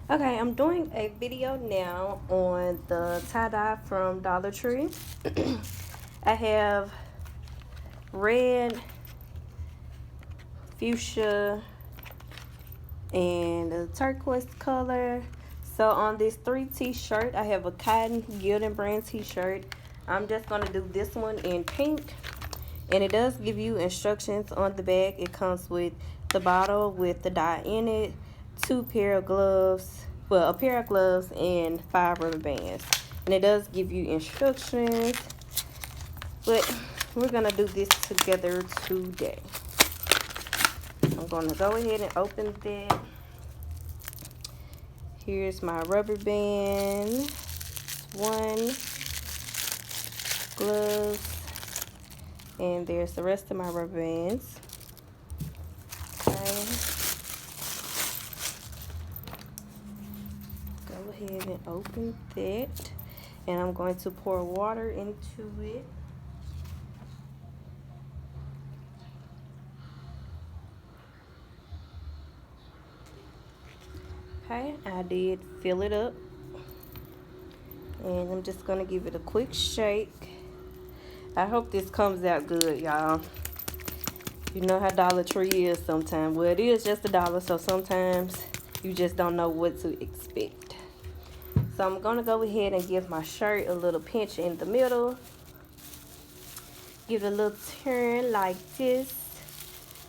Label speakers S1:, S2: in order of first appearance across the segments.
S1: Okay, I'm doing a video now on the tie-dye from Dollar Tree. I have red, fuchsia, and a turquoise color. So on this 3T shirt, I have a cotton Gildan brand t-shirt. I'm just going to do this one in pink. And it does give you instructions on the back. It comes with the bottle with the dye in it, a pair of gloves and 5 rubber bands. And it does give you instructions, but we're gonna do this together today. I'm gonna go ahead and open that. Here's my rubber band, one, gloves, and there's the rest of my rubber bands. Okay. Go ahead and open that, and I'm going to pour water into it. Okay, I did fill it up, and I'm just gonna give it a quick shake. I hope this comes out good, y'all. You know how Dollar Tree is sometimes. Well, it is just $1, so sometimes you just don't know what to expect. So I'm gonna go ahead and give my shirt a little pinch in the middle. Give it a little turn like this.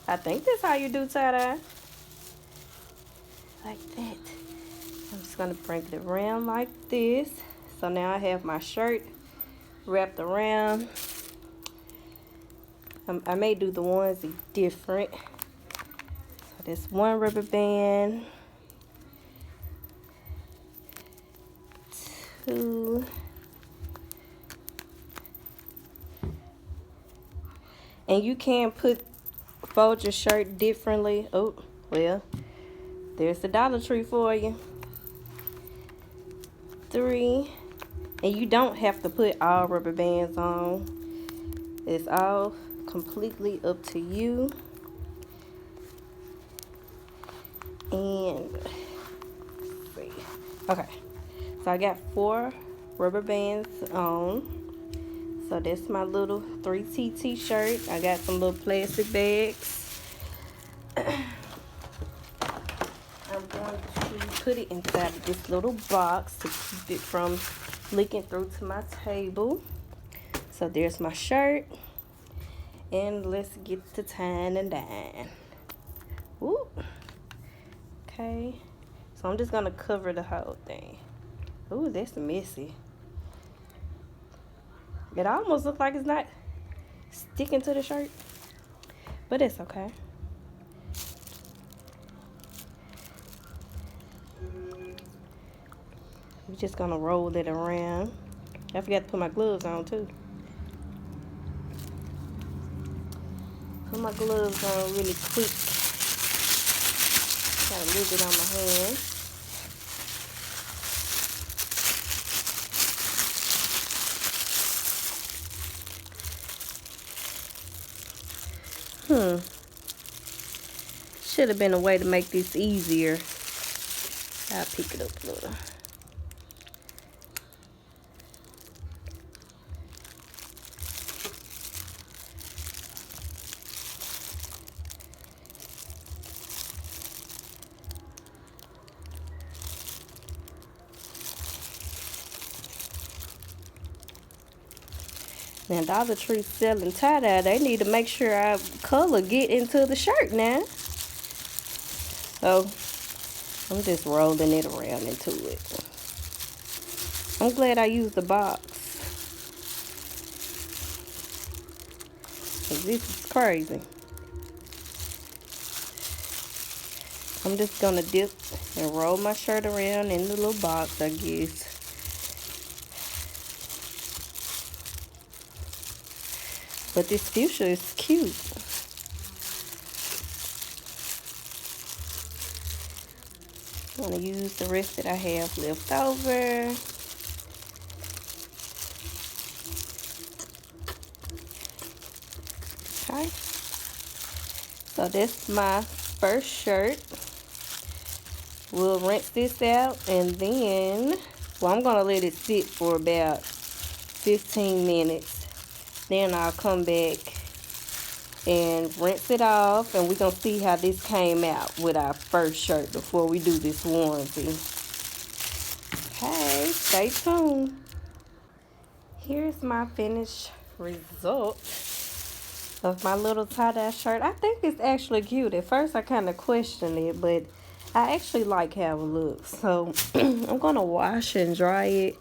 S1: I think that's how you do tie-dye. Like that. I'm just gonna bring it around like this. So now I have my shirt wrapped around. I may do the onesie different. So there's one rubber band, 2, and you can fold your shirt differently. Oh, well, there's the Dollar Tree for you. 3, and you don't have to put all rubber bands on. It's all completely up to you. And let's see. Okay, so I got 4 rubber bands on. So that's my little 3T t-shirt. I got some little plastic bags. I'm going to put it inside of this little box to keep it from leaking through to my table. So there's my shirt. And let's get to tying and dyeing. Ooh. Okay. So I'm just gonna cover the whole thing. Ooh, that's messy. It almost looks like it's not sticking to the shirt, but it's okay. We're just gonna roll it around. I forgot to put my gloves on too. Put my gloves on really quick. Got a little bit on my hand. Should have been a way to make this easier. I'll pick it up a little. Now, Dollar Tree selling tie-dye, they need to make sure our color get into the shirt now. So, I'm just rolling it around into it. I'm glad I used the box. Cause this is crazy. I'm just gonna dip and roll my shirt around in the little box, I guess. But this fuchsia is cute. I'm gonna use the rest that I have left over. Okay. So that's my first shirt. we'll rinse this out, and then, well, I'm gonna let it sit for about 15 minutes. Then I'll come back and rinse it off, and we're gonna see how this came out with our first shirt before we do this onesie. Okay, stay tuned. Here's my finished result of my little tie-dye shirt. I think it's actually cute. At first I kind of questioned it, but I actually like how it looks. So I'm gonna wash and dry it,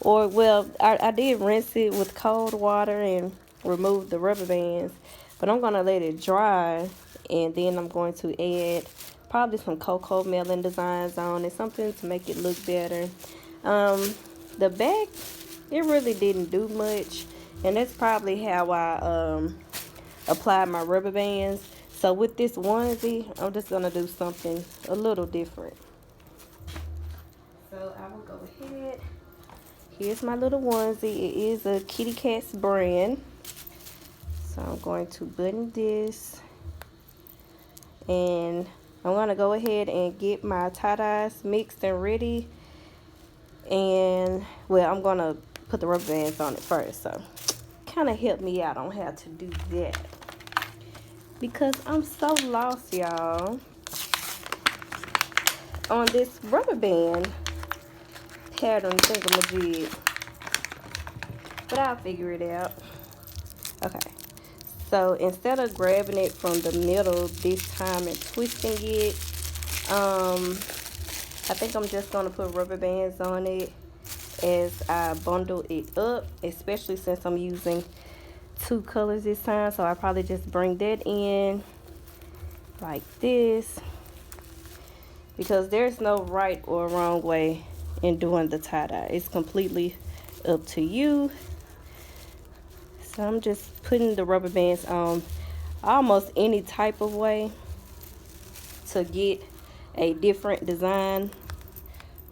S1: or well, I did rinse it with cold water and remove the rubber bands, but I'm gonna let it dry, and then I'm going to add probably some cocoa melon designs on it, something to make it look better. The back, it really didn't do much, and that's probably how I applied my rubber bands. So with this onesie, I'm just gonna do something a little different. So I will go ahead. Here's my little onesie. It is a Kitty Cat's brand. So I'm going to button this, and I'm gonna go ahead and get my tie-dyes mixed and ready. And well, I'm gonna put the rubber bands on it first, so kind of help me out on how to do that, because I'm so lost, y'all, on this rubber band pattern thingamajig, but I'll figure it out. Okay, so instead of grabbing it from the middle this time and twisting it, I think I'm just gonna put rubber bands on it as I bundle it up, especially since I'm using 2 colors this time. So I probably just bring that in like this, because there's no right or wrong way in doing the tie-dye. It's completely up to you. So I'm just putting the rubber bands on almost any type of way to get a different design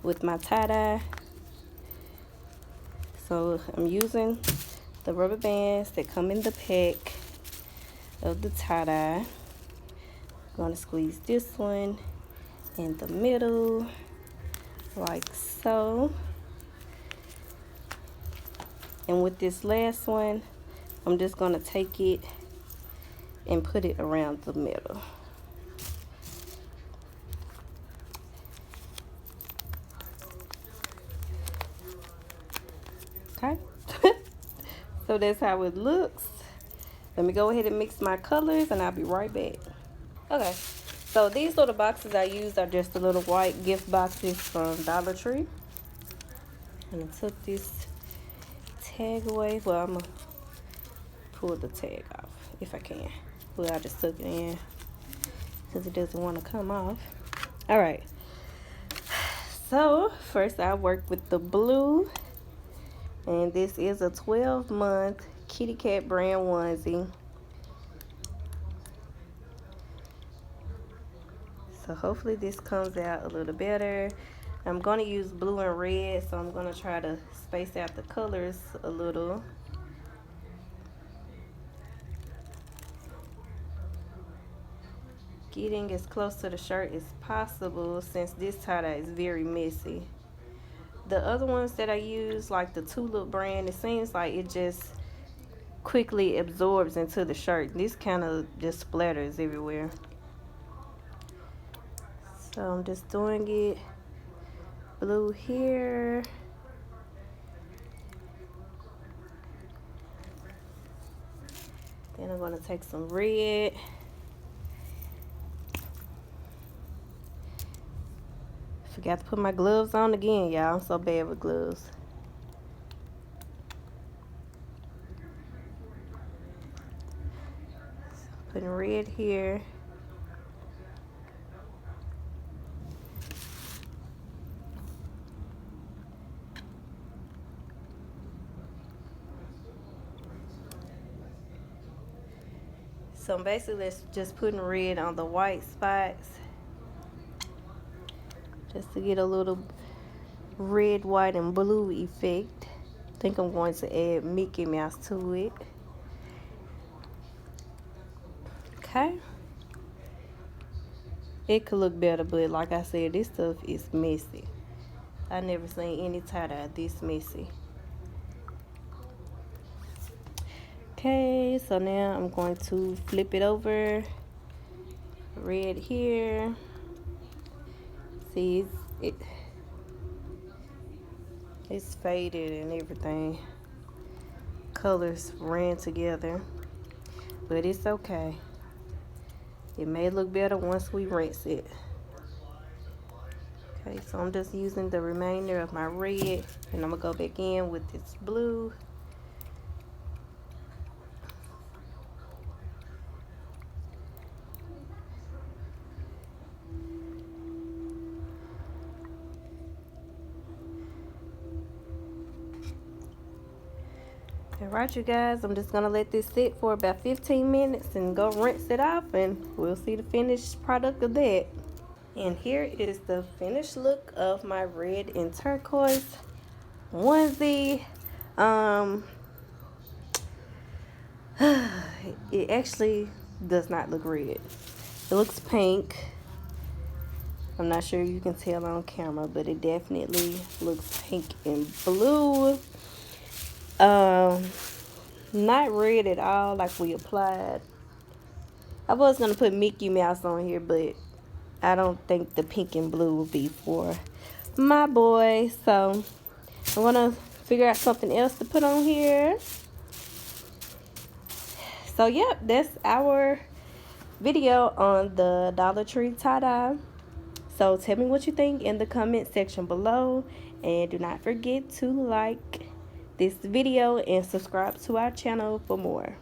S1: with my tie-dye. So I'm using the rubber bands that come in the pack of the tie-dye. I'm going to squeeze this one in the middle like so. And with this last one, I'm just going to take it and put it around the middle. Okay. So that's how it looks. Let me go ahead and mix my colors, and I'll be right back. Okay, so these little boxes I used are just the little white gift boxes from Dollar Tree. And I took this tag away. Well, I'm gonna pull the tag off if I can. Well, I just took it in because it doesn't want to come off. All right, so first I work with the blue, and this is a 12-month Kitty Cat brand onesie. So hopefully this comes out a little better. I'm going to use blue and red, so I'm going to try to space out the colors a little. Getting as close to the shirt as possible, since this tie-dye is very messy. The other ones that I use, like the Tulip brand, it seems like it just quickly absorbs into the shirt. This kind of just splatters everywhere. So I'm just doing it blue here. Then I'm going to take some red. Forgot to put my gloves on again, y'all. I'm so bad with gloves. Putting red here. So basically, let's just putting red on the white spots, just to get a little red, white, and blue effect. I think I'm going to add Mickey Mouse to it. Okay. It could look better, but like I said, this stuff is messy. I never seen any tie-dye this messy. Okay, so now I'm going to flip it over. Red here. See, it's faded and everything. Colors ran together, but it's okay. It may look better once we rinse it. Okay, so I'm just using the remainder of my red, and I'm gonna go back in with this blue. Alright, you guys, I'm just gonna let this sit for about 15 minutes and go rinse it off, and we'll see the finished product of that. And here is the finished look of my red and turquoise onesie. It actually does not look red. It looks pink. I'm not sure you can tell on camera, but it definitely looks pink and blue. Not red at all like we applied. I was gonna put Mickey Mouse on here, but I don't think the pink and blue will be for my boy. So I'm gonna figure out something else to put on here. So yep, that's our video on the Dollar Tree tie-dye. So tell me what you think in the comment section below, and do not forget to like this video and subscribe to our channel for more.